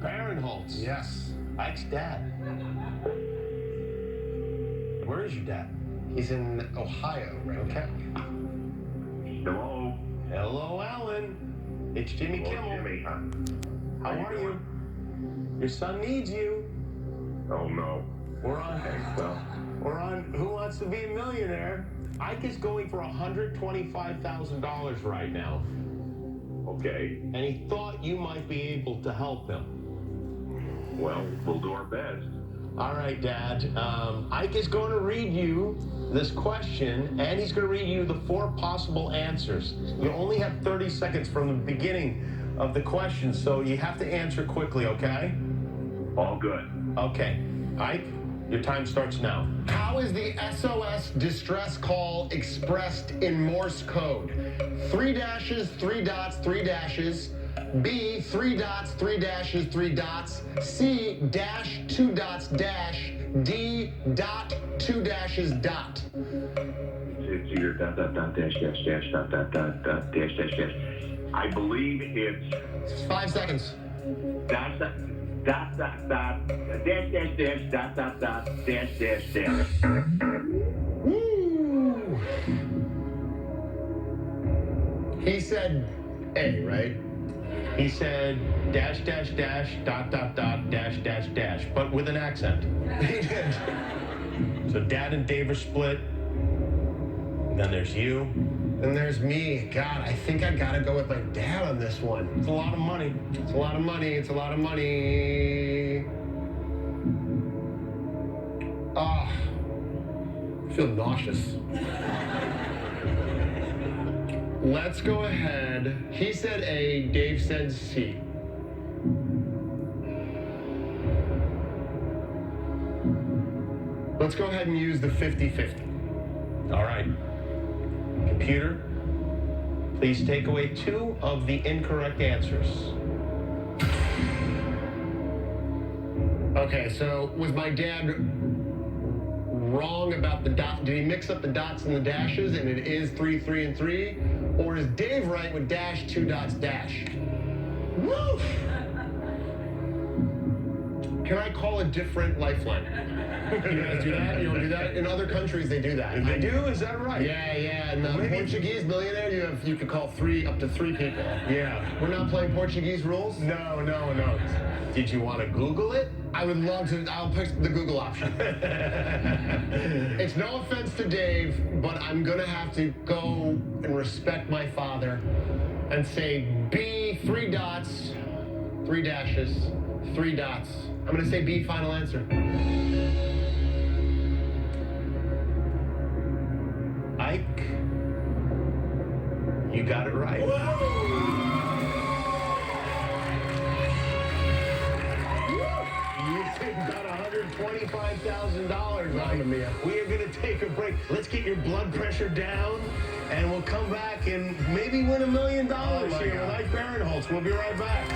Barinholtz. Yes. Ike's dad. Where is your dad? He's in Ohio right now. Hello. Hello, Alan. It's Jimmy Kimmel. Jimmy. How are you? Your son needs you. Oh, no. We're on. Okay, well. We're on Who Wants to Be a Millionaire. Ike is going for $125,000 right now. Okay. And he thought you might be able to help him. Well, we'll do our best. All right, Dad. Ike is going to read you this question, and he's going to read you the 4 possible answers. You only have 30 seconds from the beginning of the question, so you have to answer quickly, okay? All good. Okay. Ike, your time starts now. How is the SOS distress call expressed in Morse code? 3 dashes, 3 dots, 3 dashes. B, 3 dots, 3 dashes, 3 dots. C, dash, 2 dots, dash. D, dot, 2 dashes, dot. It's your dot, dot, dot, dash, dash, dash, dot, dot, dot, dot, dash, dash, dash. I believe it's 5 seconds. dot, dot, dot, dot, dot, dash, dash, dash, dot, dot, dot, dash, dash, dash. Woo! He said A, right? He said dash, dash, dash, dot, dot, dot, dash, dash, dash, but with an accent. He did. So Dad and Dave are split. Then there's you. And there's me. God, I think I gotta go with my dad on this one. It's a lot of money. It's a lot of money. It's a lot of money. Ah, I feel nauseous. Let's go ahead. He said A, Dave said C. Let's go ahead and use the 50-50. All right. Computer, please take away 2 of the incorrect answers. Okay, so was my dad wrong about the dot? Did he mix up the dots and the dashes and it is 3, 3, and 3? Or is Dave right with dash, 2 dots, dash? Woo! Can I call a different lifeline? You guys do that? You don't do that? In other countries, they do that. They do? Is that right? Yeah, yeah. In the Maybe- Portuguese millionaire, you can call up to 3 people. Yeah. We're not playing Portuguese rules? No, no, no. Did you want to Google it? I would love to. I'll pick the Google option. It's no offense to Dave, but I'm gonna have to go and respect my father and say B, 3 dots, 3 dashes, 3 dots. I'm gonna say B, final answer. Ike, you got it right. You got $125,000, Ike. Mia. We are going to take a break. Let's get your blood pressure down, and we'll come back and maybe win $1 million Oh, my here God. with Ike Barinholtz. We'll be right back.